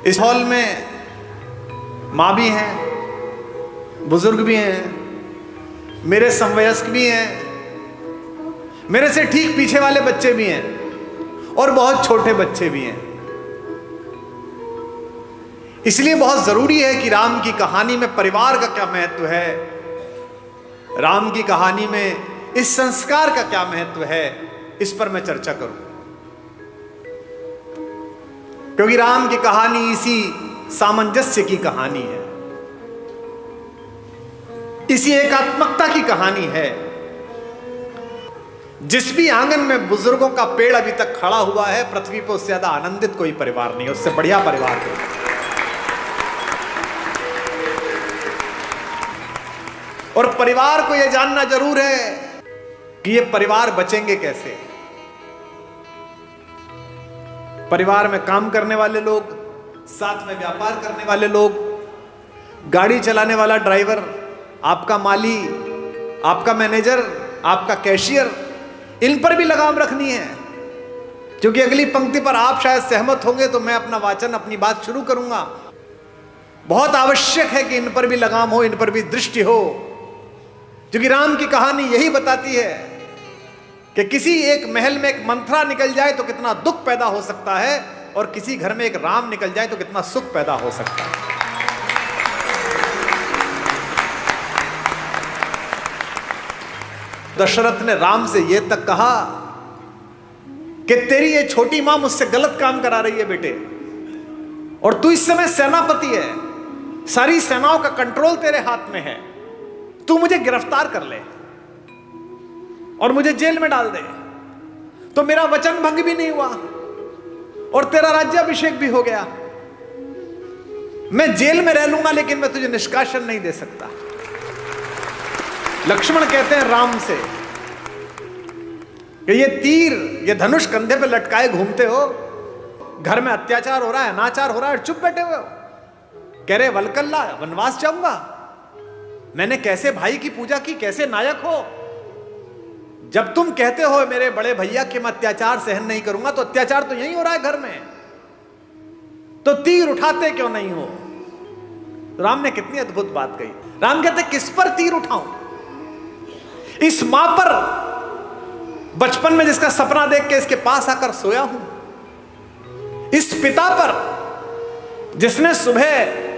इस हॉल में माँ भी हैं, बुजुर्ग भी हैं, मेरे समवयस्क भी हैं, मेरे से ठीक पीछे वाले बच्चे भी हैं और बहुत छोटे बच्चे भी हैं। इसलिए बहुत जरूरी है कि राम की कहानी में परिवार का क्या महत्व है, राम की कहानी में इस संस्कार का क्या महत्व है, इस पर मैं चर्चा करूं। क्योंकि राम की कहानी इसी सामंजस्य की कहानी है, इसी एकात्मकता की कहानी है। जिस भी आंगन में बुजुर्गों का पेड़ अभी तक खड़ा हुआ है, पृथ्वी पर उससे ज्यादा आनंदित कोई परिवार नहीं है, उससे बढ़िया परिवार कोई। और परिवार को यह जानना जरूर है कि ये परिवार बचेंगे कैसे। परिवार में काम करने वाले लोग, साथ में व्यापार करने वाले लोग, गाड़ी चलाने वाला ड्राइवर, आपका माली, आपका मैनेजर, आपका कैशियर, इन पर भी लगाम रखनी है। क्योंकि अगली पंक्ति पर आप शायद सहमत होंगे तो मैं अपना वाचन, अपनी बात शुरू करूंगा। बहुत आवश्यक है कि इन पर भी लगाम हो, इन पर भी दृष्टि हो। क्योंकि राम की कहानी यही बताती है कि किसी एक महल में एक मंथरा निकल जाए तो कितना दुख पैदा हो सकता है, और किसी घर में एक राम निकल जाए तो कितना सुख पैदा हो सकता है। दशरथ ने राम से यह तक कहा कि तेरी ये छोटी मां मुझसे गलत काम करा रही है बेटे, और तू इस समय सेनापति है, सारी सेनाओं का कंट्रोल तेरे हाथ में है, तू मुझे गिरफ्तार कर ले और मुझे जेल में डाल दे तो मेरा वचन भंग भी नहीं हुआ और तेरा राज्याभिषेक भी हो गया। मैं जेल में रह लूंगा लेकिन मैं तुझे निष्कासन नहीं दे सकता। लक्ष्मण कहते हैं राम से कि ये तीर, ये धनुष कंधे पे लटकाए घूमते हो, घर में अत्याचार हो रहा है, अनाचार हो रहा है, चुप बैठे हुए हो। कह रहे वलकल्ला, वनवास जाऊंगा, मैंने कैसे भाई की पूजा की, कैसे नायक हो। जब तुम कहते हो मेरे बड़े भैया कि मैं अत्याचार सहन नहीं करूंगा, तो अत्याचार तो यही हो रहा है घर में, तो तीर उठाते क्यों नहीं हो। राम ने कितनी अद्भुत बात कही। राम कहते किस पर तीर उठाऊं, इस मां पर बचपन में जिसका सपना देख के इसके पास आकर सोया हूं, इस पिता पर जिसने सुबह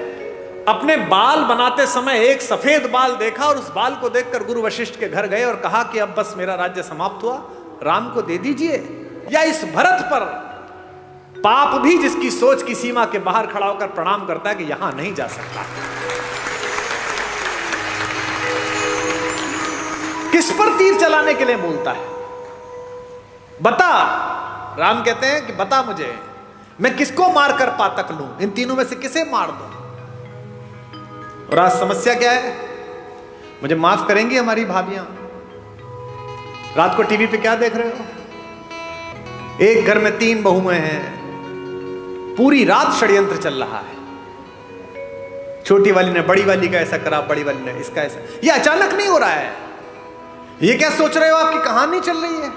अपने बाल बनाते समय एक सफेद बाल देखा और उस बाल को देखकर गुरु वशिष्ठ के घर गए और कहा कि अब बस मेरा राज्य समाप्त हुआ, राम को दे दीजिए। या इस भरत पर, पाप भी जिसकी सोच की सीमा के बाहर खड़ा होकर प्रणाम करता है कि यहां नहीं जा सकता। किस पर तीर चलाने के लिए बोलता है, बता। राम कहते हैं कि बता मुझे, मैं किसको मारकर पातक लूं, इन तीनों में से किसे मार दूं। और आज समस्या क्या है, मुझे माफ करेंगी हमारी भाभियां, रात को टीवी पे क्या देख रहे हो, एक घर में 3 बहुएं हैं, पूरी रात षड्यंत्र चल रहा है। छोटी वाली ने बड़ी वाली का ऐसा करा, बड़ी वाली ने इसका ऐसा। ये अचानक नहीं हो रहा है। ये क्या सोच रहे हो, आपकी कहानी चल रही है।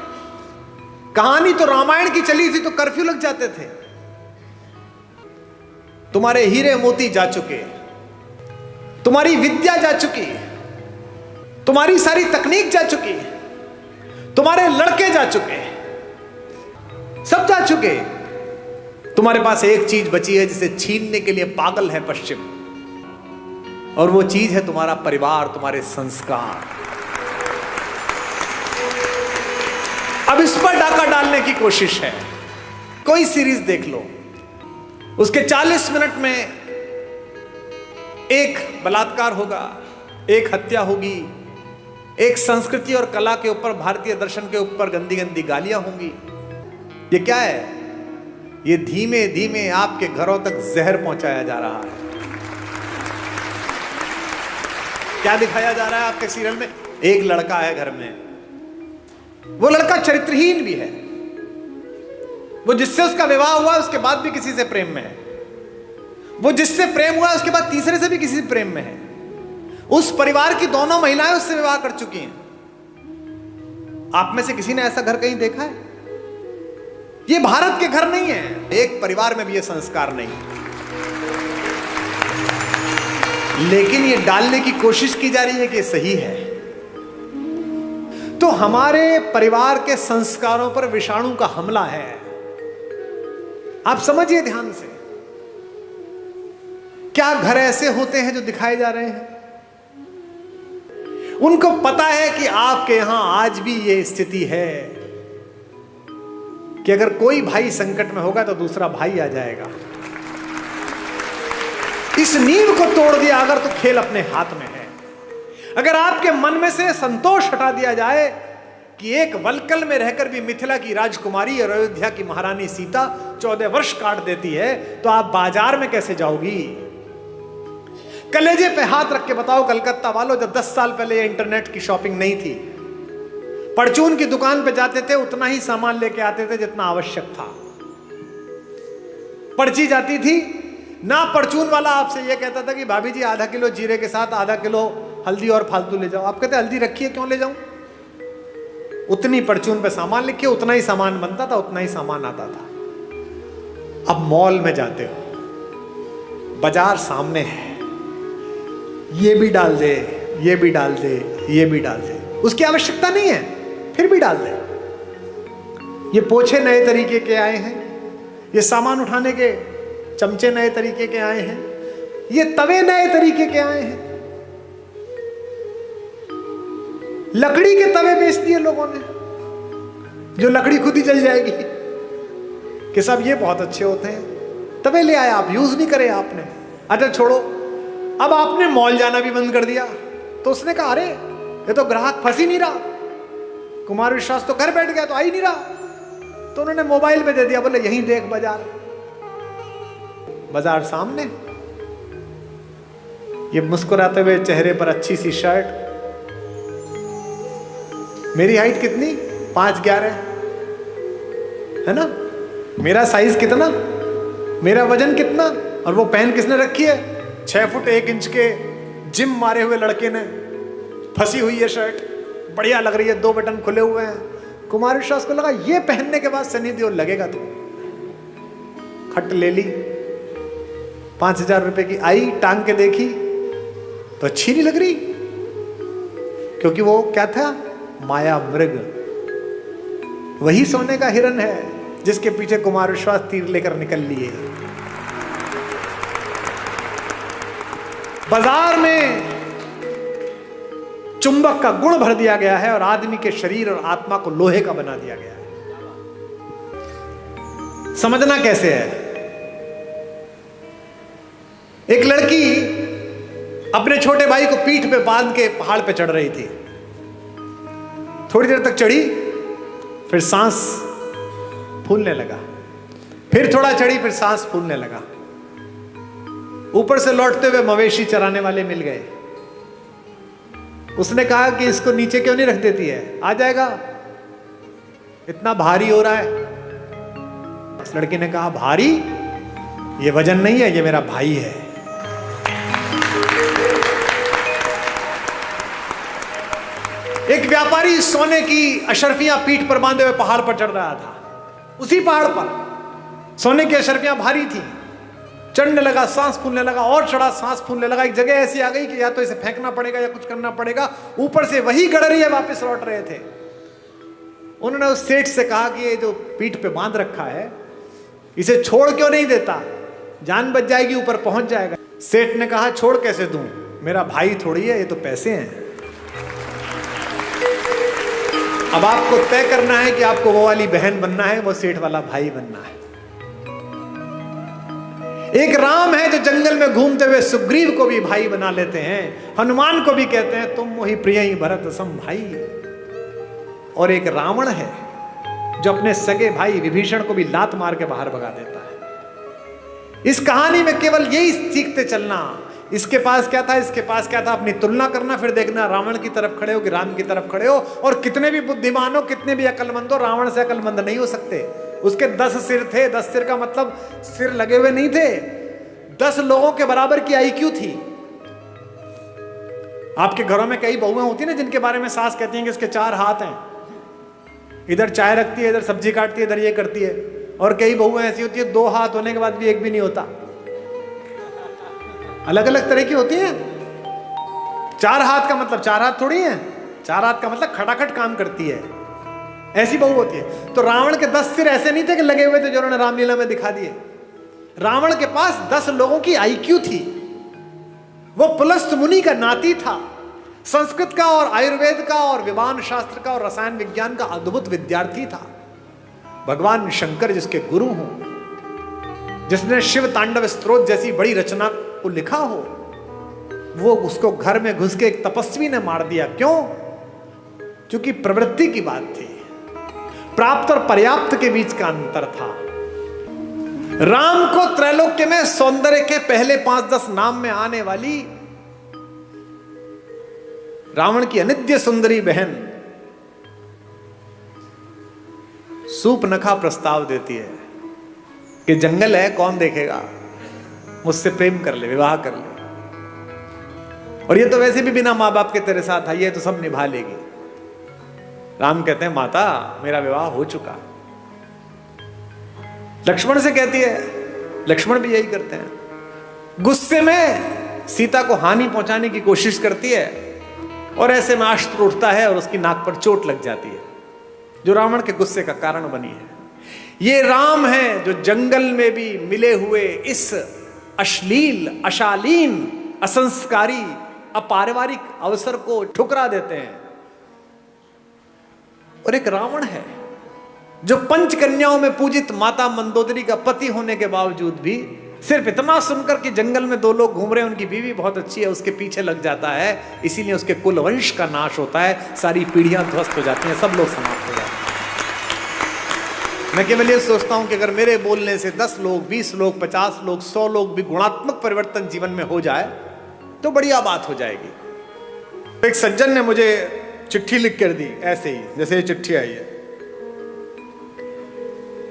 कहानी तो रामायण की चली थी तो कर्फ्यू लग जाते थे। तुम्हारे हीरे मोती जा चुके, तुम्हारी विद्या जा चुकी, तुम्हारी सारी तकनीक जा चुकी, तुम्हारे लड़के जा चुके, सब जा चुके। तुम्हारे पास एक चीज बची है जिसे छीनने के लिए पागल है पश्चिम, और वो चीज है तुम्हारा परिवार, तुम्हारे संस्कार। अब इस पर डाका डालने की कोशिश है। कोई सीरीज देख लो, उसके 40 मिनट में एक बलात्कार होगा, एक हत्या होगी, एक संस्कृति और कला के ऊपर, भारतीय दर्शन के ऊपर गंदी गंदी गालियां होंगी। ये क्या है, ये धीमे धीमे आपके घरों तक जहर पहुंचाया जा रहा है। क्या दिखाया जा रहा है आपके सीरियल में, एक लड़का है घर में, वो लड़का चरित्रहीन भी है, वो जिससे उसका विवाह हुआ उसके बाद भी किसी से प्रेम में है, वो जिससे प्रेम हुआ उसके बाद तीसरे से भी किसी से प्रेम में है। उस परिवार की दोनों महिलाएं उससे विवाह कर चुकी हैं। आप में से किसी ने ऐसा घर कहीं देखा है? ये भारत के घर नहीं है, एक परिवार में भी ये संस्कार नहीं। लेकिन ये डालने की कोशिश की जा रही है कि सही है। तो हमारे परिवार के संस्कारों पर विषाणु का हमला है। आप समझिए ध्यान से, क्या घर ऐसे होते हैं जो दिखाए जा रहे हैं? उनको पता है कि आपके यहां आज भी ये स्थिति है कि अगर कोई भाई संकट में होगा तो दूसरा भाई आ जाएगा। इस नींव को तोड़ दिया अगर तो खेल अपने हाथ में है। अगर आपके मन में से संतोष हटा दिया जाए कि एक वलकल में रहकर भी मिथिला की राजकुमारी और अयोध्या की महारानी सीता 14 वर्ष काट देती है, तो आप बाजार में कैसे जाओगी? कलेजे पे हाथ रख के बताओ कलकत्ता वालों, जब 10 साल पहले इंटरनेट की शॉपिंग नहीं थी, परचून की दुकान पे जाते थे, उतना ही सामान लेके आते थे जितना आवश्यक था। पर्ची जाती थी ना, परचून वाला आपसे यह कहता था कि भाभी जी आधा किलो जीरे के साथ आधा किलो हल्दी और फालतू ले जाओ। आप कहते हल्दी रखी है, क्यों ले जाऊं? उतनी परचून पे सामान लिखिए, उतना ही सामान बनता था, उतना ही सामान आता था। अब मॉल में जाते हो, बाजार सामने है, ये भी डाल दे, ये भी डाल दे, ये भी डाल दे, उसकी आवश्यकता नहीं है फिर भी डाल दे। ये पोछे नए तरीके के आए हैं, ये सामान उठाने के चमचे नए तरीके के आए हैं, ये तवे नए तरीके के आए हैं, लकड़ी के तवे बेच दिए लोगों ने, जो लकड़ी खुद ही जल जाएगी, कि सब ये बहुत अच्छे होते हैं। तवे ले आए, आप यूज नहीं करे आपने। अच्छा छोड़ो, अब आपने मॉल जाना भी बंद कर दिया, तो उसने कहा अरे ये तो ग्राहक फंस ही नहीं रहा, कुमार विश्वास तो घर बैठ गया, तो आ ही नहीं रहा, तो उन्होंने मोबाइल पे दे दिया, बोले यहीं देख बाजार। बाजार सामने, ये मुस्कुराते हुए चेहरे पर अच्छी सी शर्ट, मेरी हाइट कितनी? 5'11" है ना? मेरा साइज कितना, मेरा वजन कितना, और वो पहन किसने रखी है? 6 फुट 1 इंच के जिम मारे हुए लड़के ने, फंसी हुई है शर्ट, बढ़िया लग रही है, 2 बटन खुले हुए हैं। कुमार विश्वास को लगा ये पहनने के बाद सनी देओल लगेगा, तो खट ले ली, 5000 रुपए की आई, टांग के देखी तो अच्छी नहीं लग रही, क्योंकि वो क्या था? माया मृग। वही सोने का हिरन है जिसके पीछे कुमार विश्वास तीर लेकर निकल लिए। बाजार में चुंबक का गुण भर दिया गया है और आदमी के शरीर और आत्मा को लोहे का बना दिया गया है। समझना कैसे है? एक लड़की अपने छोटे भाई को पीठ पे बांध के पहाड़ पे चढ़ रही थी। थोड़ी देर तक चढ़ी, फिर सांस फूलने लगा, फिर थोड़ा चढ़ी, फिर सांस फूलने लगा। ऊपर से लौटते हुए मवेशी चराने वाले मिल गए। उसने कहा कि इसको नीचे क्यों नहीं रख देती है, आ जाएगा, इतना भारी हो रहा है। इस लड़के ने कहा भारी? ये वजन नहीं है, ये मेरा भाई है। एक व्यापारी सोने की अशर्फियां पीठ पर बांधे हुए पहाड़ पर चढ़ रहा था। उसी पहाड़ पर सोने की अशर्फियां भारी थी, चढ़ने लगा, सांस फूलने लगा, और चढ़ा, सांस फूलने लगा। एक जगह ऐसी आ गई कि या तो इसे फेंकना पड़ेगा या कुछ करना पड़ेगा। ऊपर से वही गडरिया वापस लौट रहे थे। उन्होंने उस सेठ से कहा कि ये जो पीठ पे बांध रखा है, इसे छोड़ क्यों नहीं देता, जान बच जाएगी, ऊपर पहुंच जाएगा। सेठ ने कहा छोड़ कैसे दूं, मेरा भाई थोड़ी है, ये तो पैसे हैं। अब आपको तय करना है कि आपको वो वाली बहन बनना है, वो सेठ वाला भाई बनना है। एक राम है जो जंगल में घूमते हुए सुग्रीव को भी भाई बना लेते हैं, हनुमान को भी कहते हैं तुम मोहि प्रिय ही भरत सम भाई। और एक रावण है जो अपने सगे भाई विभीषण को भी लात मार के बाहर भगा देता है। इस कहानी में केवल यही सीखते चलना, इसके पास क्या था, इसके पास क्या था, अपनी तुलना करना, फिर देखना रावण की तरफ खड़े हो कि राम की तरफ खड़े हो। और कितने भी बुद्धिमान हो, कितने भी अक्लमंद हो, रावण से अक्लमंद नहीं हो सकते। उसके 10 सिर थे। 10 सिर का मतलब सिर लगे हुए नहीं थे, 10 लोगों के बराबर की IQ थी। आपके घरों में कई बहुएं होती है ना, जिनके बारे में सास कहती हैं कि इसके 4 हाथ हैं, इधर चाय रखती है, इधर सब्जी काटती है, इधर ये करती है। और कई बहुएं ऐसी होती है 2 हाथ होने के बाद भी एक भी नहीं होता। अलग अलग तरह की होती हैं। 4 हाथ का मतलब 4 हाथ थोड़ी है, 4 हाथ का मतलब खटाखट काम करती है, ऐसी बहू होती है। तो रावण के 10 सिर ऐसे नहीं थे कि लगे हुए थे जो उन्होंने रामलीला में दिखा दिए। रावण के पास 10 लोगों की आईक्यू थी। वो पुलस्त मुनि का नाती था। संस्कृत का और आयुर्वेद का और विमान शास्त्र का और रसायन विज्ञान का अद्भुत विद्यार्थी था। भगवान शंकर जिसके गुरु हों, जिसने शिव तांडव स्तोत्र जैसी बड़ी रचना को लिखा हो, वो उसको घर में घुस के एक तपस्वी ने मार दिया। क्यों? क्योंकि प्रवृत्ति की बात थी, प्राप्त और पर्याप्त के बीच का अंतर था। राम को त्रैलोक्य में सौंदर्य के पहले 5-10 नाम में आने वाली रावण की अनिद्य सुंदरी बहन सूपनखा प्रस्ताव देती है कि जंगल है, कौन देखेगा, मुझसे प्रेम कर ले, विवाह कर ले, और ये तो वैसे भी बिना मां बाप के तेरे साथ है, ये तो सब निभा लेगी। राम कहते हैं माता मेरा विवाह हो चुका। लक्ष्मण से कहती है, लक्ष्मण भी यही करते हैं। गुस्से में सीता को हानि पहुंचाने की कोशिश करती है और ऐसे में अस्त्र उठता है और उसकी नाक पर चोट लग जाती है, जो रावण के गुस्से का कारण बनी है। ये राम है जो जंगल में भी मिले हुए इस अश्लील, अशालीन, असंस्कारी, अपारिवारिक अवसर को ठुकरा देते हैं। और एक रावण है जो पंचकन्याओं में पूजित माता मंदोदरी का पति होने के बावजूद भी सिर्फ इतना सुनकर कि जंगल में 2 लोग घूम रहे हैं, उनकी बीवी बहुत अच्छी है, उसके पीछे लग जाता है। इसीलिए उसके कुल वंश का नाश होता है, सारी पीढ़ियां ध्वस्त हो जाती हैं, सब लोग समाप्त हो जाते हैं। मैं केवल ये सोचता हूं कि अगर मेरे बोलने से 10 लोग, 20 लोग, 50 लोग, 100 लोग भी गुणात्मक परिवर्तन जीवन में हो जाए तो बढ़िया बात हो जाएगी। एक सज्जन ने मुझे चिट्ठी लिख कर दी, ऐसे ही जैसे ये चिट्ठी आई है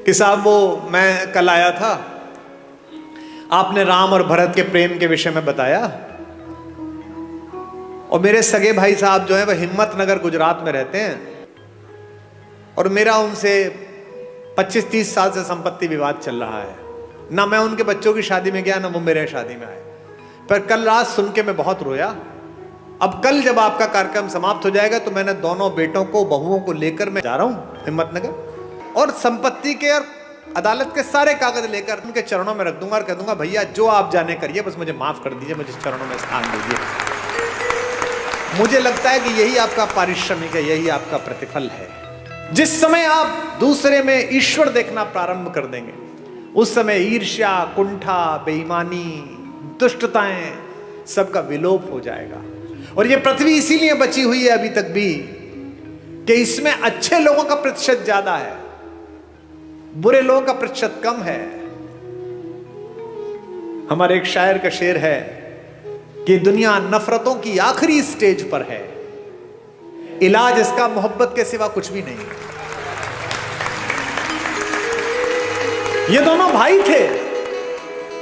कि साहब वो मैं कल आया था, आपने राम और भरत के प्रेम के विषय में बताया, और मेरे सगे भाई साहब जो है वह हिम्मतनगर गुजरात में रहते हैं, और मेरा उनसे 25-30 साल से संपत्ति विवाद चल रहा है। ना मैं उनके बच्चों की शादी में गया, ना वो मेरे शादी में आए, पर कल रात सुन के मैं बहुत रोया। अब कल जब आपका कार्यक्रम समाप्त हो जाएगा तो मैंने दोनों बेटों को, बहुओं को लेकर मैं जा रहा हूं हिम्मतनगर, और संपत्ति के और अदालत के सारे कागज लेकर उनके चरणों में रख दूंगा और कह दूंगा भैया जो आप जाने करिए, बस मुझे माफ कर दीजिए, मुझे चरणों में स्थान दीजिए। मुझे लगता है कि यही आपका पारिश्रमिक है, यही आपका प्रतिफल है। जिस समय आप दूसरे में ईश्वर देखना प्रारंभ कर देंगे, उस समय ईर्ष्या, कुंठा, बेईमानी, दुष्टताएं सबका विलोप हो जाएगा। और ये पृथ्वी इसीलिए बची हुई है अभी तक भी कि इसमें अच्छे लोगों का प्रतिशत ज्यादा है, बुरे लोगों का प्रतिशत कम है। हमारे एक शायर का शेर है कि दुनिया नफरतों की आखिरी स्टेज पर है, इलाज इसका मोहब्बत के सिवा कुछ भी नहीं। ये दोनों भाई थे,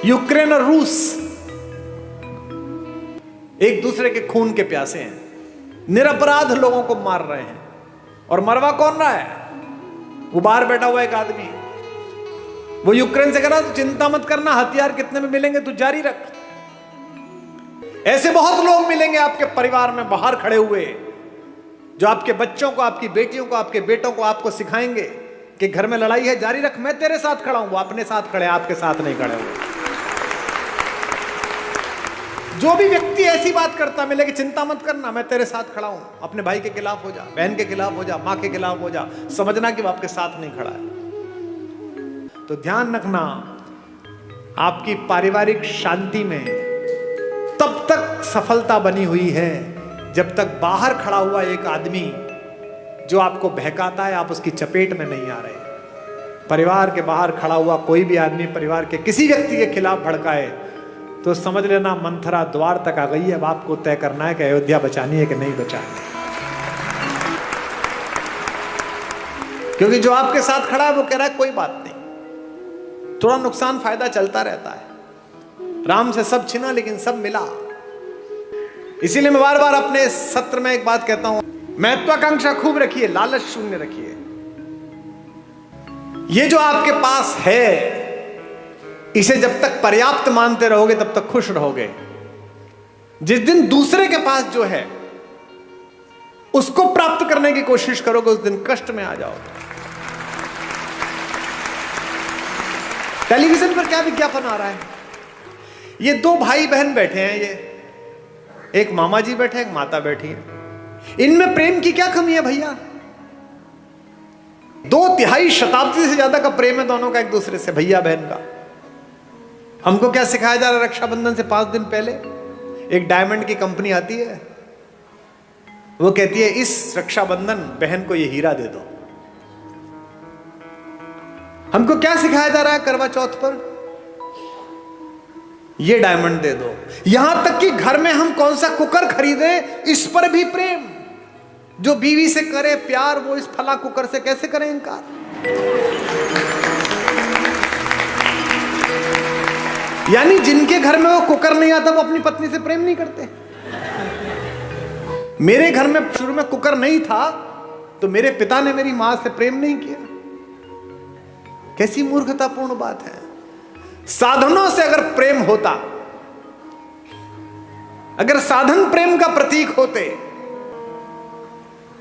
यूक्रेन और रूस, एक दूसरे के खून के प्यासे हैं, निरपराध लोगों को मार रहे हैं। और मरवा कौन रहा है? वो बाहर बैठा हुआ एक आदमी, वो यूक्रेन से कह रहा तो चिंता मत करना, हथियार कितने में मिलेंगे तू जारी रख। ऐसे बहुत लोग मिलेंगे आपके परिवार में बाहर खड़े हुए, जो आपके बच्चों को, आपकी बेटियों को, आपके बेटों को आपको सिखाएंगे कि घर में लड़ाई है, जारी रख, मैं तेरे साथ खड़ा हूं। वो अपने साथ खड़े, आपके साथ नहीं खड़े हुए। जो भी व्यक्ति ऐसी बात करता मिले कि चिंता मत करना, मैं तेरे साथ खड़ा हूं, अपने भाई के खिलाफ हो जा, बहन के खिलाफ हो जा, मां के खिलाफ हो जा, समझना कि वो आपके साथ नहीं खड़ा है। तो ध्यान रखना, आपकी पारिवारिक शांति में तब तक सफलता बनी हुई है जब तक बाहर खड़ा हुआ एक आदमी जो आपको बहकाता है, आप उसकी चपेट में नहीं आ रहे। परिवार के बाहर खड़ा हुआ कोई भी आदमी परिवार के किसी व्यक्ति के खिलाफ भड़काए तो समझ लेना मंथरा द्वार तक आ गई है। अब आपको तय करना है कि अयोध्या बचानी है कि नहीं बचानी। क्योंकि जो आपके साथ खड़ा है वो कह रहा है कोई बात नहीं, थोड़ा नुकसान फायदा चलता रहता है। राम से सब छिना लेकिन सब मिला। इसीलिए मैं बार बार अपने सत्र में एक बात कहता हूं, महत्वाकांक्षा खूब रखिए, लालच शून्य रखिए। ये जो आपके पास है इसे जब तक पर्याप्त मानते रहोगे तब तक खुश रहोगे। जिस दिन दूसरे के पास जो है उसको प्राप्त करने की कोशिश करोगे, उस दिन कष्ट में आ जाओगे। टेलीविजन पर क्या विज्ञापन आ रहा है? ये दो भाई बहन बैठे हैं, ये एक मामा जी बैठे हैं, एक माता बैठी है। इनमें प्रेम की क्या कमी है भैया? 2 शताब्दी से ज्यादा का प्रेम है दोनों का एक दूसरे से, भैया बहन का। हमको क्या सिखाया जा रहा है? रक्षाबंधन से 5 दिन पहले एक डायमंड की कंपनी आती है, वो कहती है इस रक्षाबंधन बहन को ये हीरा दे दो। हमको क्या सिखाया जा रहा है करवा चौथ पर? ये डायमंड दे दो। यहां तक कि घर में हम कौन सा कुकर खरीदे, इस पर भी प्रेम। जो बीवी से करे प्यार, वो इस फला कुकर से कैसे करें इनकार? यानी जिनके घर में वो कुकर नहीं आता, वो अपनी पत्नी से प्रेम नहीं करते। मेरे घर में शुरू में कुकर नहीं था, तो मेरे पिता ने मेरी मां से प्रेम नहीं किया। कैसी मूर्खतापूर्ण बात है। साधनों से अगर प्रेम होता, अगर साधन प्रेम का प्रतीक होते,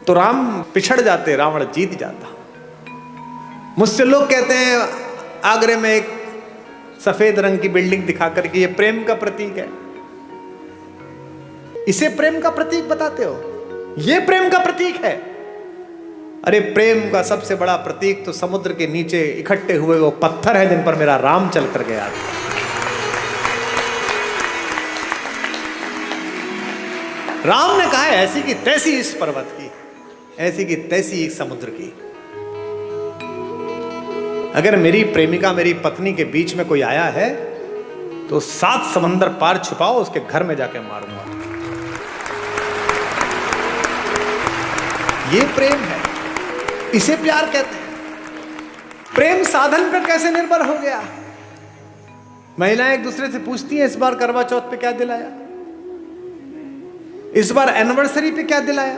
तो राम पिछड़ जाते, रावण जीत जाता। मुझसे लोग कहते हैं आगरे में एक सफेद रंग की बिल्डिंग दिखाकर कि ये प्रेम का प्रतीक है। इसे प्रेम का प्रतीक बताते हो? ये प्रेम का प्रतीक है? अरे प्रेम का सबसे बड़ा प्रतीक तो समुद्र के नीचे इकट्ठे हुए वो पत्थर है जिन पर मेरा राम चल कर गया। राम ने कहा है ऐसी की तैसी इस पर्वत की, ऐसी की तैसी इस समुद्र की। अगर मेरी प्रेमिका मेरी पत्नी के बीच में कोई आया है तो 7 समंदर पार छुपाओ, उसके घर में जाके मारूंगा। ये प्रेम है, इसे प्यार कहते हैं। प्रेम साधन पर कैसे निर्भर हो गया? महिलाएं एक दूसरे से पूछती हैं इस बार करवा चौथ पे क्या दिलाया, इस बार एनिवर्सरी पे क्या दिलाया।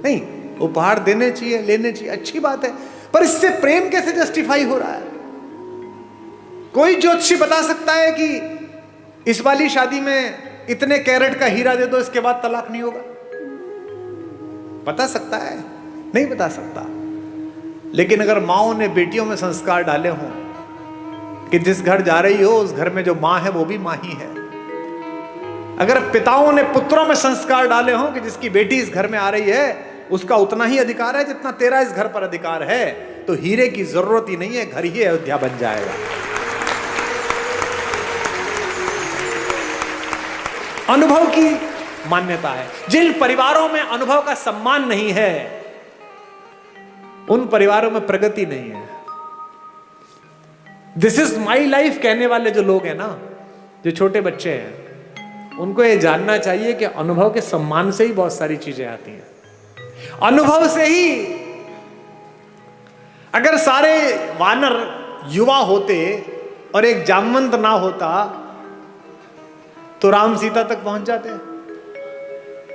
नहीं, उपहार देने चाहिए, लेने चाहिए, अच्छी बात है, पर इससे प्रेम कैसे जस्टिफाई हो रहा है? कोई ज्योतिषी बता सकता है कि इस वाली शादी में इतने कैरेट का हीरा दे दो, इसके बाद तलाक नहीं होगा? बता सकता है? नहीं बता सकता। लेकिन अगर माओ ने बेटियों में संस्कार डाले हों कि जिस घर जा रही हो उस घर में जो मां है वो भी मां ही है, अगर पिताओं ने पुत्रों में संस्कार डाले हों कि जिसकी बेटी इस घर में आ रही है उसका उतना ही अधिकार है जितना तेरा इस घर पर अधिकार है, तो हीरे की जरूरत ही नहीं है, घर ही अयोध्या बन जाएगा। अनुभव की मान्यता है। जिन परिवारों में अनुभव का सम्मान नहीं है उन परिवारों में प्रगति नहीं है। दिस इज माई लाइफ कहने वाले जो लोग हैं ना, जो छोटे बच्चे हैं, उनको ये जानना चाहिए कि अनुभव के सम्मान से ही बहुत सारी चीजें आती हैं। अनुभव से ही, अगर सारे वानर युवा होते और एक जामवंत ना होता तो राम सीता तक पहुंच जाते।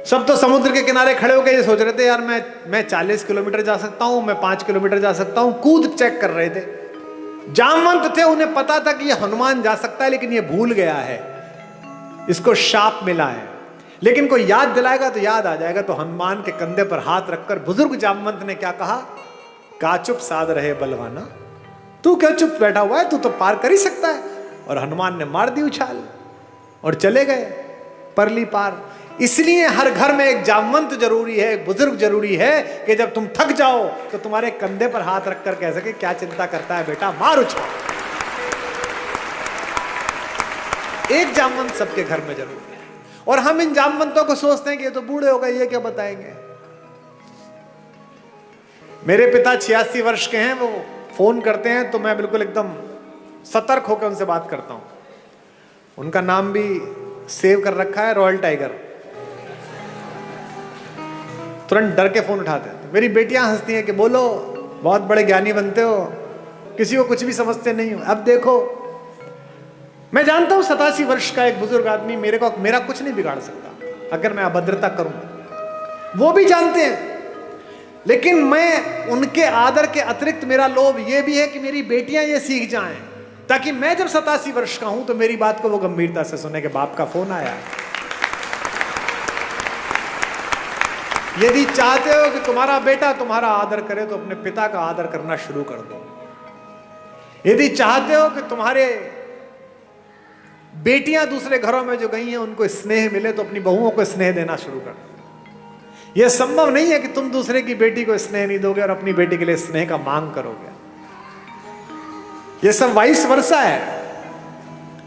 सब तो समुद्र के किनारे खड़े होकर ये सोच रहे थे यार मैं 40 किलोमीटर जा सकता हूं, मैं 5 किलोमीटर जा सकता हूं, कूद चेक कर रहे थे। जामवंत थे, उन्हें पता था कि ये हनुमान जा सकता है, लेकिन ये भूल गया है, इसको शाप मिला है। लेकिन कोई याद दिलाएगा तो याद आ जाएगा। तो हनुमान के कंधे पर हाथ रखकर बुजुर्ग जामवंत ने क्या कहा? का चुप साध रहे बलवाना, तू क्या चुप बैठा हुआ है, तू तो पार कर ही सकता है। और हनुमान ने मार दी उछाल और चले गए परली पार। इसलिए हर घर में एक जामवंत जरूरी है, एक बुजुर्ग जरूरी है कि जब तुम थक जाओ तो तुम्हारे कंधे पर हाथ रखकर कह सके क्या चिंता करता है बेटा, मार उछाल। एक जामवंत सबके घर में जरूरी है। और हम इन जामवंतों को सोचते हैं कि ये तो बूढ़े हो गए, ये क्या बताएंगे। मेरे पिता 86 वर्ष के हैं, वो फोन करते हैं तो मैं बिल्कुल एकदम सतर्क होकर उनसे बात करता हूं। उनका नाम भी सेव कर रखा है, रॉयल टाइगर। तुरंत डर के फोन उठाते हैं। मेरी बेटियां हंसती हैं कि बोलो, बहुत बड़े ज्ञानी बनते हो, किसी को कुछ भी समझते नहीं हो। अब देखो, मैं जानता हूं 87 वर्ष का एक बुजुर्ग आदमी मेरा कुछ नहीं बिगाड़ सकता अगर मैं अभद्रता करूं, वो भी जानते हैं। लेकिन मैं उनके आदर के अतिरिक्त मेरा लोभ ये भी है कि मेरी बेटियां ये सीख जाएं, ताकि मैं जब 87 वर्ष का हूं तो मेरी बात को वो गंभीरता से सुने कि बाप का फोन आया। यदि चाहते हो कि तुम्हारा बेटा तुम्हारा आदर करे तो अपने पिता का आदर करना शुरू कर दो। यदि चाहते हो कि तुम्हारे बेटियां दूसरे घरों में जो गई हैं उनको स्नेह मिले तो अपनी बहुओं को स्नेह देना शुरू कर दो। यह संभव नहीं है कि तुम दूसरे की बेटी को स्नेह नहीं दोगे और अपनी बेटी के लिए स्नेह का मांग करोगे। यह सब वाइस वर्सा है,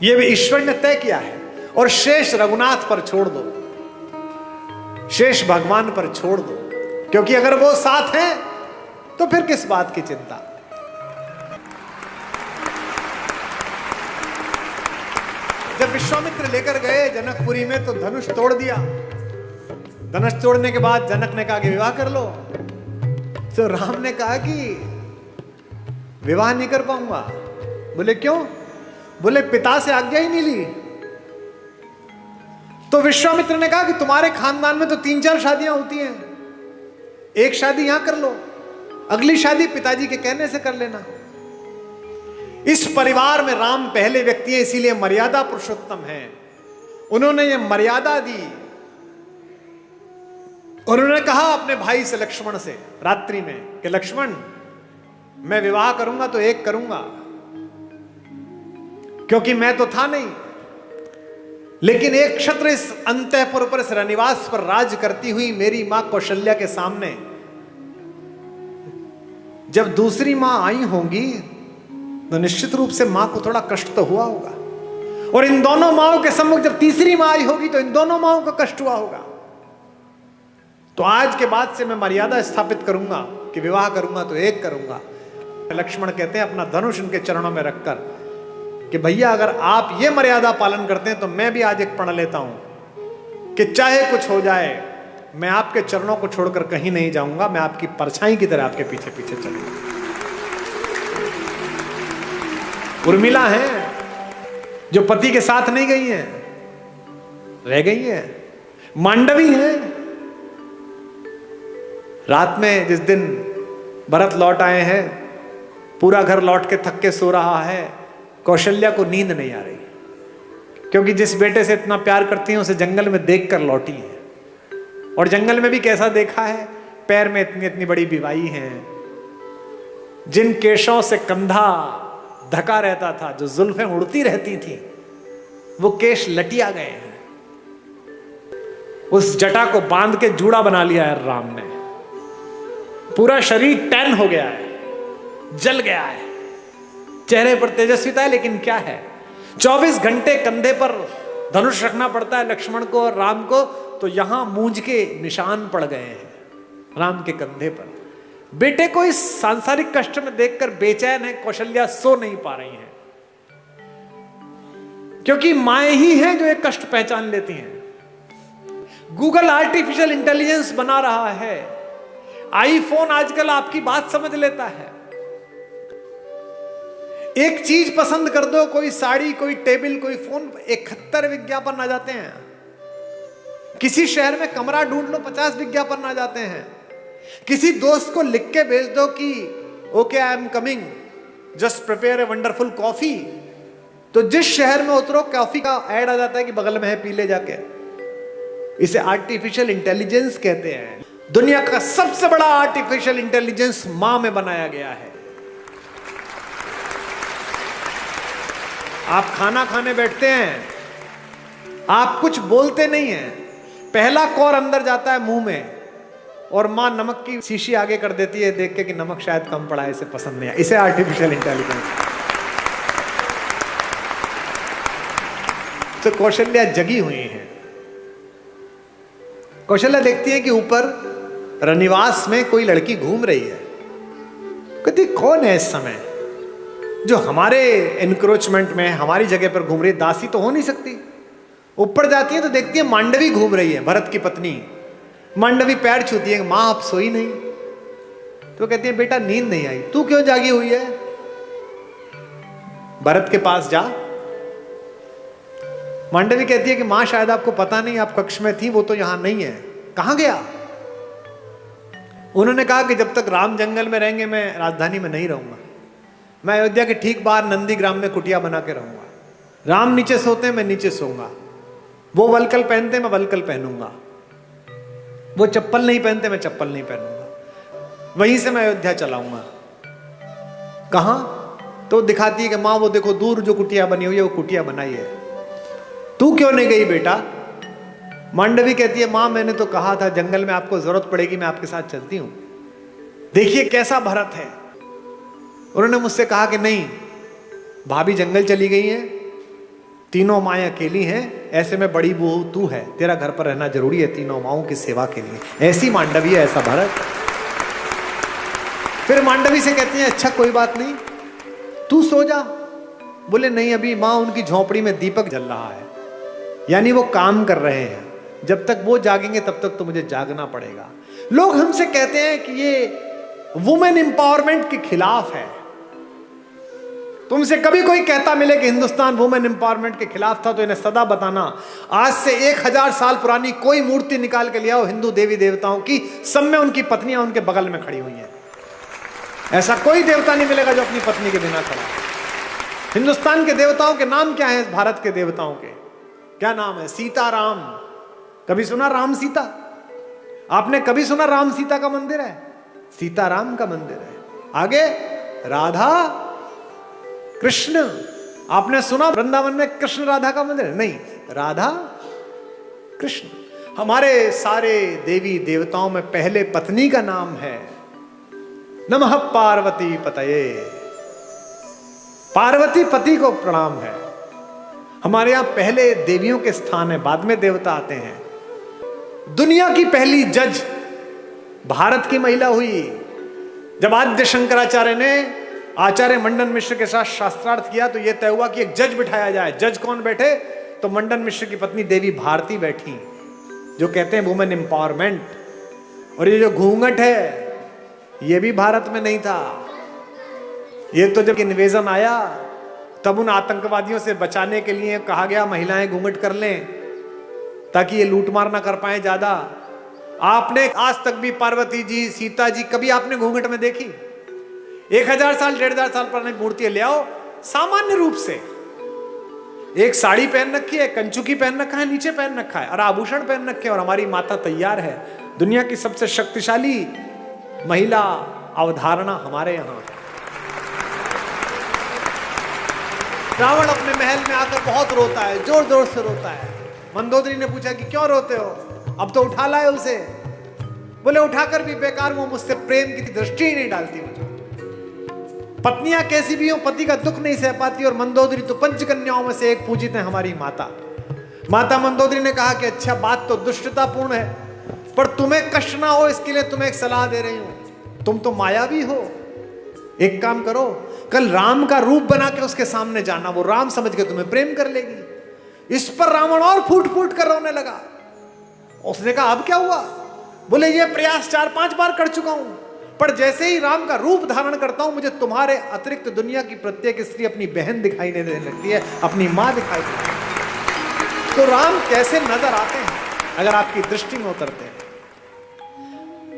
यह भी ईश्वर ने तय किया है। और शेष रघुनाथ पर छोड़ दो, शेष भगवान पर छोड़ दो, क्योंकि अगर वो साथ हैं तो फिर किस बात की चिंता। जब विश्वामित्र लेकर गए जनकपुरी में तो धनुष तोड़ दिया। धनुष तोड़ने के बाद जनक ने कहा कि विवाह कर लो। तो राम ने कहा कि विवाह नहीं कर पाऊंगा। बोले क्यों? बोले पिता से आज्ञा ही नहीं ली। तो विश्वामित्र ने कहा कि तुम्हारे खानदान में तो 3-4 शादियां होती हैं, एक शादी यहां कर लो, अगली शादी पिताजी के कहने से कर लेना। इस परिवार में राम पहले व्यक्ति है, इसीलिए मर्यादा पुरुषोत्तम है। उन्होंने ये मर्यादा दी। उन्होंने कहा अपने भाई से, लक्ष्मण से, रात्रि में कि लक्ष्मण, मैं विवाह करूंगा तो एक करूंगा, क्योंकि मैं तो था नहीं, लेकिन एक क्षत्र इस अंतःपुर पर, इस रनिवास पर राज करती हुई मेरी मां कौशल्या के सामने जब दूसरी मां आई होंगी तो निश्चित रूप से मां को थोड़ा कष्ट तो हुआ होगा, और इन दोनों माओं के सम्मुख जब तीसरी मां आई होगी तो इन दोनों माओं को कष्ट हुआ होगा। तो आज के बाद से मैं मर्यादा स्थापित करूंगा कि विवाह करूंगा तो एक करूंगा। लक्ष्मण कहते हैं अपना धनुष उनके चरणों में रखकर कि भैया अगर आप ये मर्यादा पालन करते हैं तो मैं भी आज एक प्रण लेता हूं कि चाहे कुछ हो जाए मैं आपके चरणों को छोड़कर कहीं नहीं जाऊंगा, मैं आपकी परछाई की तरह आपके पीछे पीछे चलूंगा। उर्मिला है जो पति के साथ नहीं गई है, रह गई है। मांडवी है, रात में जिस दिन भरत लौट आए हैं, पूरा घर लौट के थक के सो रहा है, कौशल्या को नींद नहीं आ रही, क्योंकि जिस बेटे से इतना प्यार करती है उसे जंगल में देखकर लौटी है। और जंगल में भी कैसा देखा है, पैर में इतनी इतनी बड़ी बिवाई है, जिन केशों से कंधा ढका रहता था, जो जुल्फें उड़ती रहती थी, वो केश लटिया गए हैं। उस जटा को बांध के जूड़ा बना लिया है राम ने। पूरा शरीर टैन हो गया है, जल गया है, चेहरे पर तेजस्विता है, लेकिन क्या है, 24 घंटे कंधे पर धनुष रखना पड़ता है लक्ष्मण को और राम को, तो यहां मूंज के निशान पड़ गए हैं राम के कंधे पर। बेटे को इस सांसारिक कष्ट में देखकर बेचैन है कौशल्या, सो नहीं पा रही हैं, क्योंकि माएं ही हैं जो एक कष्ट पहचान लेती हैं। गूगल आर्टिफिशियल इंटेलिजेंस बना रहा है, आईफोन आजकल आपकी बात समझ लेता है। एक चीज पसंद कर दो, कोई साड़ी, कोई टेबल, कोई फोन, 71 विज्ञापन आ जाते हैं। किसी शहर में कमरा ढूंढ लो, 50 विज्ञापन आ जाते हैं। किसी दोस्त को लिख के भेज दो कि okay I am coming, just prepare a wonderful coffee, तो जिस शहर में उतरो कॉफी का ऐड आ जाता है कि बगल में है, पी ले जाके। इसे आर्टिफिशियल इंटेलिजेंस कहते हैं। दुनिया का सबसे बड़ा आर्टिफिशियल इंटेलिजेंस मां में बनाया गया है। आप खाना खाने बैठते हैं, आप कुछ बोलते नहीं हैं, पहला कौर अंदर जाता है मुंह में, और मां नमक की शीशी आगे कर देती है देख के कि नमक शायद कम पड़ा है, इसे पसंद नहीं है। इसे आर्टिफिशियल इंटेलिजेंस। तो कौशल्या जगी हुई है। कौशल्या देखती है कि ऊपर रनिवास में कोई लड़की घूम रही है। कहती कौन है इस समय जो हमारे एनक्रोचमेंट में हमारी जगह पर घूम रही है, दासी तो हो नहीं सकती। ऊपर जाती है तो देखती है मांडवी घूम रही है, भरत की पत्नी। मांडवी पैर छूती है, मां आप सोई नहीं? तो कहती है बेटा नींद नहीं आई। तू क्यों जागी हुई है? भरत के पास जा। मांडवी कहती है कि मां शायद आपको पता नहीं, आप कक्ष में थी, वो तो यहां नहीं है। कहां गया? उन्होंने कहा कि जब तक राम जंगल में रहेंगे मैं राजधानी में नहीं रहूंगा, मैं अयोध्या के ठीक बाहर नंदीग्राम में कुटिया बना के रहूंगा। राम नीचे सोते हैं, मैं नीचे सोऊंगा। वो वलकल पहनते हैं, मैं वलकल पहनूंगा। वो चप्पल नहीं पहनते, मैं चप्पल नहीं पहनूंगा, वहीं से मैं अयोध्या चलाऊंगा। कहां? तो दिखाती है कि मां वो देखो दूर जो कुटिया बनी हुई है वो कुटिया बनाई है, तू क्यों नहीं गई बेटा? मांडवी कहती है मां मैंने तो कहा था जंगल में आपको जरूरत पड़ेगी मैं आपके साथ चलती हूं। देखिए कैसा भरत है। उन्होंने मुझसे कहा कि नहीं, भाभी जंगल चली गई है, तीनों माएँ अकेली हैं, ऐसे में बड़ी बहू तू है, तेरा घर पर रहना जरूरी है तीनों माओं की सेवा के लिए। ऐसी मांडवी है, ऐसा भरत। फिर मांडवी से कहती है अच्छा कोई बात नहीं, तू सो जा। बोले नहीं, अभी माँ उनकी झोपड़ी में दीपक जल रहा है, यानी वो काम कर रहे हैं, जब तक वो जागेंगे तब तक तो मुझे जागना पड़ेगा। लोग हमसे कहते हैं कि ये वुमेन एम्पावरमेंट के खिलाफ है। तुमसे कभी कोई कहता मिले कि हिंदुस्तान वुमेन एम्पावरमेंट के खिलाफ था तो इन्हें सदा बताना, आज से 1000 साल पुरानी कोई मूर्ति निकाल के लिया हो हिंदू देवी देवताओं की, सब में उनकी पत्नियां उनके बगल में खड़ी हुई हैं। ऐसा कोई देवता नहीं मिलेगा जो अपनी पत्नी के बिना खड़ा। हिंदुस्तान के देवताओं के नाम क्या है? भारत के देवताओं के क्या नाम है? सीता राम। कभी सुना राम सीता? आपने कभी सुना राम सीता का मंदिर है? सीताराम का मंदिर है। आगे राधा कृष्ण। आपने सुना वृंदावन में कृष्ण राधा का मंदिर है? नहीं, राधा कृष्ण। हमारे सारे देवी देवताओं में पहले पत्नी का नाम है नमः पार्वती पतये। पार्वती पति को प्रणाम है। हमारे यहां पहले देवियों के स्थान है, बाद में देवता आते हैं। दुनिया की पहली जज भारत की महिला हुई। जब आद्य शंकराचार्य ने आचार्य मंडन मिश्र के साथ शास्त्रार्थ किया तो यह तय हुआ कि एक जज बिठाया जाए। जज कौन बैठे? तो मंडन मिश्र की पत्नी देवी भारती बैठी, जो कहते हैं वुमेन एम्पावरमेंट। और ये जो घूंघट है ये भी भारत में नहीं था। ये तो जब इन्वेजन आया तब उन आतंकवादियों से बचाने के लिए कहा गया महिलाएं घूंघट कर लें ताकि ये लूटमार ना कर पाए ज्यादा। आपने आज तक भी पार्वती जी, सीता जी कभी आपने घूंघट में देखी? 1000 साल 1500 साल पुरानी मूर्तियां ले आओ, सामान्य रूप से एक साड़ी पहन रखी है, कंचुकी पहन रखा है, नीचे पहन रखा है और आभूषण पहन रखे और हमारी माता तैयार है। दुनिया की सबसे शक्तिशाली महिला अवधारणा हमारे यहां। रावण अपने महल में आकर बहुत रोता है, जोर जोर से रोता है। मंदोदरी ने पूछा कि क्यों रोते हो? अब तो उठा लाए उसे। बोले उठाकर भी बेकार, वो मुझसे प्रेम की दृष्टि ही नहीं डालती मुझे। पत्नियां कैसी भी हो पति का दुख नहीं सह पाती, और मंदोदरी तो पंचकन्याओं में से एक पूजित है हमारी माता। माता मंदोदरी ने कहा कि अच्छा बात तो दुष्टतापूर्ण है, पर तुम्हें कष्ट ना हो इसके लिए तुम्हें एक सलाह दे रही हूं। तुम तो मायावी हो, एक काम करो, कल राम का रूप बना के उसके सामने जाना, वो राम समझ के तुम्हें प्रेम कर लेगी। इस पर रावण और फूट फूट कर रोने लगा। उसने कहा अब क्या हुआ? बोले ये प्रयास 4-5 बार कर चुका हूं, पर जैसे ही राम का रूप धारण करता हूं मुझे तुम्हारे अतिरिक्त दुनिया की प्रत्येक स्त्री अपनी बहन दिखाई देने लगती है, अपनी मां दिखाई देती है। तो राम कैसे नजर आते हैं अगर आपकी दृष्टि में उतरते हैं?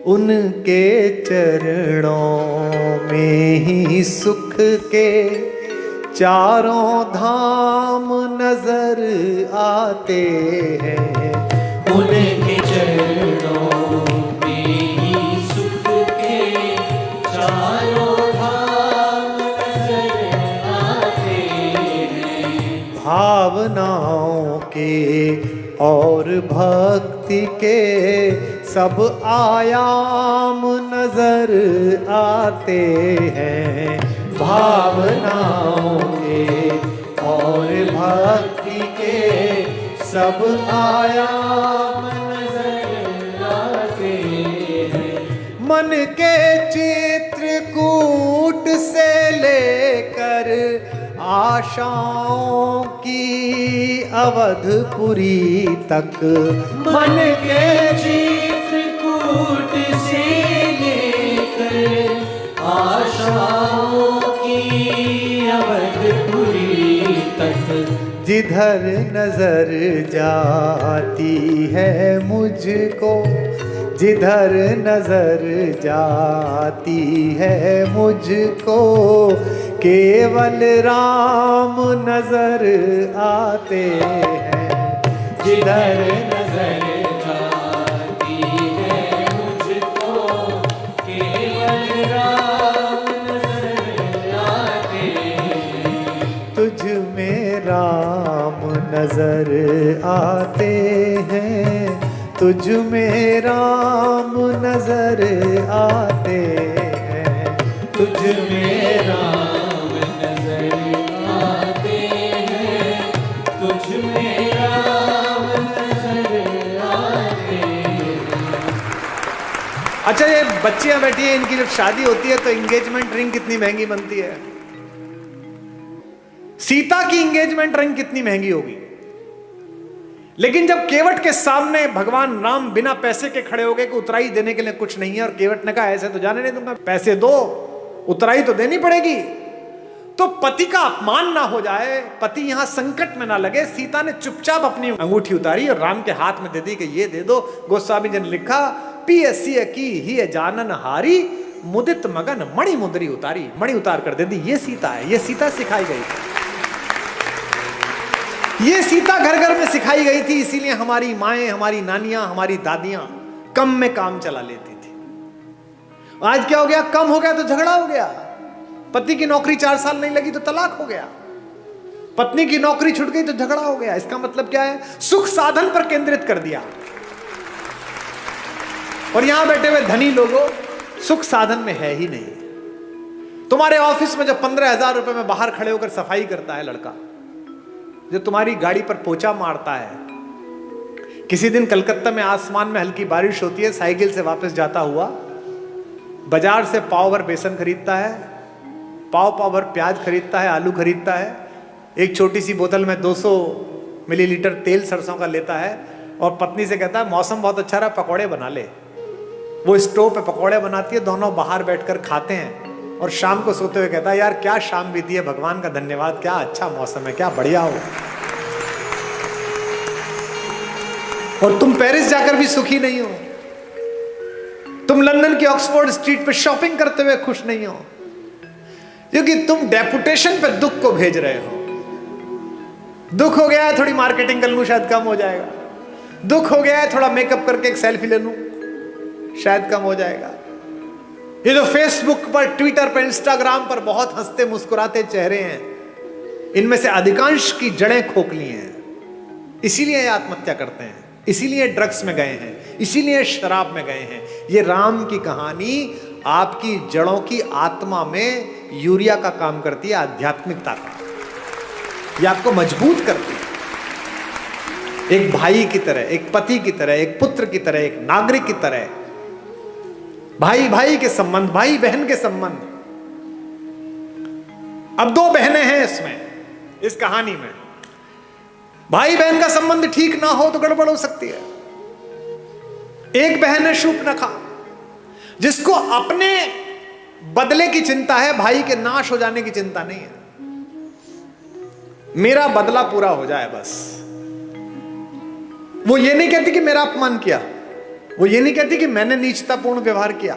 उनके चरणों में ही सुख के चारों धाम नजर आते हैं। उनके चरणों में ही सुख के चारों धाम नजर आते हैं। भावनाओं के और भक्ति के सब आयाम नजर आते हैं। भावनाओं के और भक्ति के सब आयाम नजर आते हैं। मन के चित्रकूट से लेकर आशाओं की अवधपुरी तक, मन के चित्रकूट से लेकर आशाओं की अवधपुरी तक, जिधर नजर जाती है मुझको, जिधर नजर जाती है मुझको, केवल राम नजर आते हैं। जिधर नजर जाती है राम नजर आते हैं, तुझ में राम नजर आते हैं, तुझ में राम नजर आते हैं, तुझ में राम नजर आते हैं। अच्छा, ये बच्चियां बैठी हैं, इनकी जब शादी होती है तो एंगेजमेंट रिंग कितनी महंगी बनती है। सीता की एंगेजमेंट रिंग कितनी महंगी होगी, लेकिन जब केवट के सामने भगवान राम बिना पैसे के खड़े हो गए कि उतराई देने के लिए कुछ नहीं है, और केवट ने कहा ऐसे तो जाने नहीं दूंगा, पैसे दो, उतराई तो देनी पड़ेगी, तो पति का अपमान ना हो जाए, पति यहां संकट में ना लगे, सीता ने चुपचाप अपनी अंगूठी उतारी और राम के हाथ में दे दी कि ये दे दो। गोस्वामी जी ने लिखा, पियसिय की ही जानन हारी, मुदित मगन मणि मुद्री उतारी, मणि उतार कर दे दी। ये सीता है, ये सीता सिखाई गई थी, ये सीता घर घर में सिखाई गई थी, इसीलिए हमारी माएं, हमारी नानियां, हमारी दादियां कम में काम चला लेती थी। आज क्या हो गया, कम हो गया तो झगड़ा हो गया, पति की नौकरी 4 साल नहीं लगी तो तलाक हो गया, पत्नी की नौकरी छूट गई तो झगड़ा हो गया। इसका मतलब क्या है, सुख साधन पर केंद्रित कर दिया। और यहां बैठे हुए धनी लोगों, सुख साधन में है ही नहीं। तुम्हारे ऑफिस में जो 15,000 रुपए में बाहर खड़े होकर सफाई करता है लड़का, जो तुम्हारी गाड़ी पर पोछा मारता है, किसी दिन कलकत्ता में आसमान में हल्की बारिश होती है, साइकिल से वापस जाता हुआ बाजार से पाव भर बेसन खरीदता है, पाव भर प्याज खरीदता है, आलू खरीदता है, एक छोटी सी बोतल में 200 मिलीलीटर तेल सरसों का लेता है, और पत्नी से कहता है मौसम बहुत अच्छा रहा, पकौड़े बना ले। वो स्टोव पे पकौड़े बनाती है, दोनों बाहर बैठकर खाते हैं, और शाम को सोते हुए कहता है यार क्या शाम बीती है, भगवान का धन्यवाद, क्या अच्छा मौसम है, क्या बढ़िया हो। और तुम पेरिस जाकर भी सुखी नहीं हो, तुम लंदन की ऑक्सफोर्ड स्ट्रीट पे शॉपिंग करते हुए खुश नहीं हो, क्योंकि तुम डेपुटेशन पे दुख को भेज रहे हो। दुख हो गया है थोड़ी मार्केटिंग कर लूं शायद कम हो जाएगा, दुख हो गया है थोड़ा मेकअप करके एक सेल्फी ले लूं शायद कम हो जाएगा। ये जो फेसबुक पर, ट्विटर पर, इंस्टाग्राम पर बहुत हंसते मुस्कुराते चेहरे हैं, इनमें से अधिकांश की जड़ें खोखली हैं, इसीलिए ये आत्महत्या करते हैं, इसीलिए ड्रग्स में गए हैं, इसीलिए शराब में गए हैं। ये राम की कहानी आपकी जड़ों की आत्मा में यूरिया का काम करती है, आध्यात्मिकता का। ये आपको मजबूत करती है, एक भाई की तरह, एक पति की तरह, एक पुत्र की तरह, एक नागरिक की तरह, भाई भाई के संबंध, भाई बहन के संबंध। अब 2 बहनें हैं इसमें, इस कहानी में। भाई बहन का संबंध ठीक ना हो तो गड़बड़ हो सकती है। एक बहन है शूर्पणखा, जिसको अपने बदले की चिंता है, भाई के नाश हो जाने की चिंता नहीं है। मेरा बदला पूरा हो जाए बस। वो ये नहीं कहती कि मेरा अपमान किया, वो ये नहीं कहती कि मैंने नीचतापूर्ण व्यवहार किया,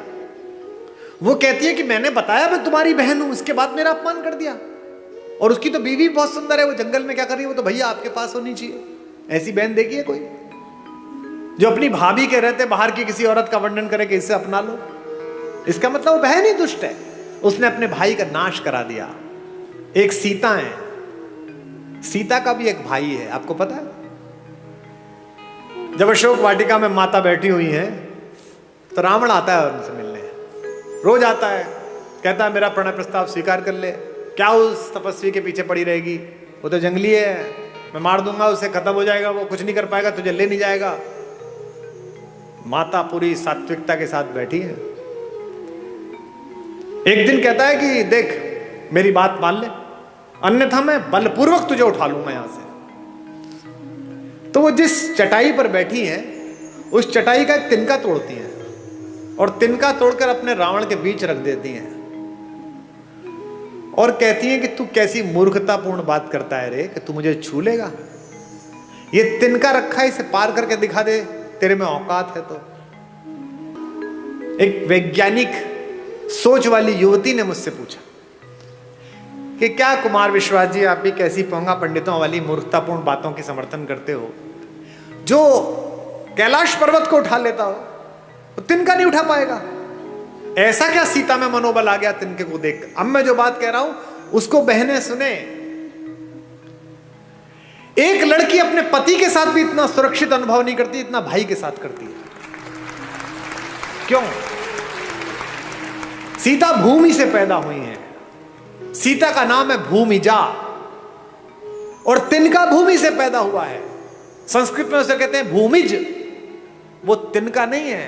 वो कहती है कि मैंने बताया मैं तुम्हारी बहन हूं, इसके बाद मेरा अपमान कर दिया। और उसकी तो बीवी बहुत सुंदर है, वो जंगल में क्या कर रही है, वो तो भैया आपके पास होनी चाहिए। ऐसी बहन देखी है कोई जो अपनी भाभी के रहते बाहर की किसी औरत का वर्णन करे कि इससे अपना लो? इसका मतलब वो बहन ही दुष्ट है, उसने अपने भाई का नाश करा दिया। एक सीता है, सीता का भी एक भाई है, आपको पता है? जब अशोक वाटिका में माता बैठी हुई है तो रावण आता है उनसे मिलने, रोज आता है, कहता है मेरा प्रणय प्रस्ताव स्वीकार कर ले। क्या उस तपस्वी के पीछे पड़ी रहेगी, वो तो जंगली है, मैं मार दूंगा उसे, खत्म हो जाएगा, वो कुछ नहीं कर पाएगा, तुझे ले नहीं जाएगा। माता पूरी सात्विकता के साथ बैठी है। एक दिन कहता है कि देख मेरी बात मान ले, अन्यथा मैं बलपूर्वक तुझे उठा लूंगा यहां से। तो वो जिस चटाई पर बैठी हैं, उस चटाई का एक तिनका तोड़ती हैं और तिनका तोड़कर अपने रावण के बीच रख देती हैं और कहती हैं कि तू कैसी मूर्खतापूर्ण बात करता है रे, कि तू मुझे छू लेगा? ये तिनका रखा है, इसे पार करके दिखा दे, तेरे में औकात है तो। एक वैज्ञानिक सोच वाली युवती ने मुझसे पूछा कि क्या कुमार विश्वास जी, आप भी कैसी पोंगा पंडितों वाली मूर्खतापूर्ण बातों की समर्थन करते हो? जो कैलाश पर्वत को उठा लेता हो तो तिनका नहीं उठा पाएगा। ऐसा क्या सीता में मनोबल आ गया तिनके को देख? अब मैं जो बात कह रहा हूं उसको बहनें सुने। एक लड़की अपने पति के साथ भी इतना सुरक्षित अनुभव नहीं करती इतना भाई के साथ करती है। क्यों? सीता भूमि से पैदा हुई है। सीता का नाम है भूमिजा, और तिनका भूमि से पैदा हुआ है। संस्कृत में उसे कहते हैं भूमिज। वो तिनका नहीं है,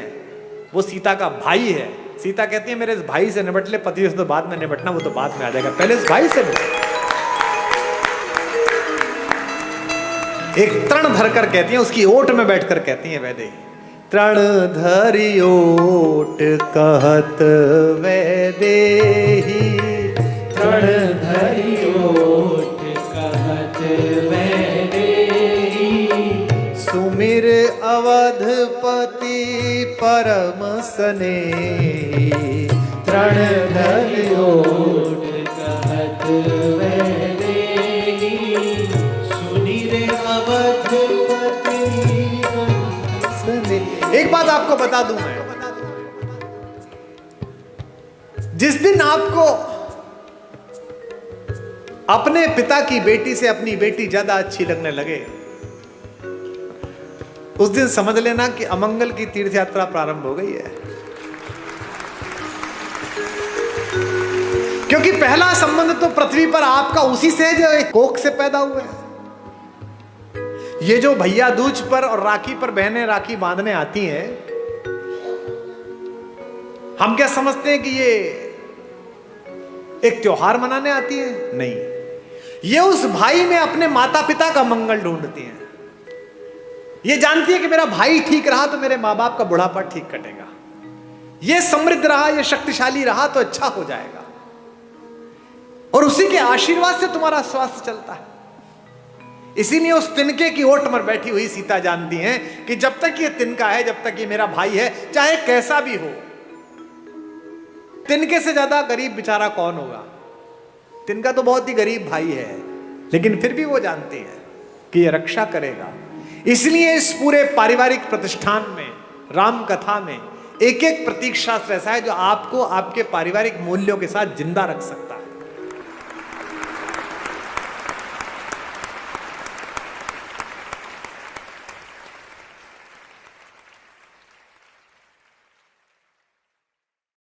वो सीता का भाई है। सीता कहती है मेरे इस भाई से निपट ले, पति से तो बाद में निपटना, वो तो बाद में आ जाएगा, पहले इस भाई से निपट। एक तृण धरकर कहती है, उसकी ओट में बैठकर कहती है वैदेही, तृण धरि ओट कहत वैदेही, तृण धरि ओट कहत वैदेही, सुमिर अवधपति परम स्नेही, तृण धरि ओट कहत वैदेही, सुनिर अवधपति परम स्नेही। एक बात आपको बता दूं मैं, जिस दिन आपको अपने पिता की बेटी से अपनी बेटी ज्यादा अच्छी लगने लगे, उस दिन समझ लेना कि अमंगल की तीर्थ यात्रा प्रारंभ हो गई है। क्योंकि पहला संबंध तो पृथ्वी पर आपका उसी से है जो एक कोख से पैदा हुआ है। ये जो भैया दूज पर और राखी पर बहनें राखी बांधने आती हैं, हम क्या समझते हैं कि ये एक त्योहार मनाने आती है? नहीं, ये उस भाई में अपने माता पिता का मंगल ढूंढती हैं। ये जानती है कि मेरा भाई ठीक रहा तो मेरे माँ बाप का बुढ़ापा ठीक कटेगा, ये समृद्ध रहा, ये शक्तिशाली रहा तो अच्छा हो जाएगा, और उसी के आशीर्वाद से तुम्हारा स्वास्थ्य चलता है। इसीलिए उस तिनके की ओट पर बैठी हुई सीता जानती है कि जब तक ये तिनका है, जब तक ये मेरा भाई है, चाहे कैसा भी हो, तिनके से ज्यादा गरीब बेचारा कौन होगा? तिनका तो बहुत ही गरीब भाई है, लेकिन फिर भी वो जानती है कि ये रक्षा करेगा। इसलिए इस पूरे पारिवारिक प्रतिष्ठान में, राम कथा में, एक एक प्रतीक शास्त्र ऐसा है जो आपको आपके पारिवारिक मूल्यों के साथ जिंदा रख सकता है।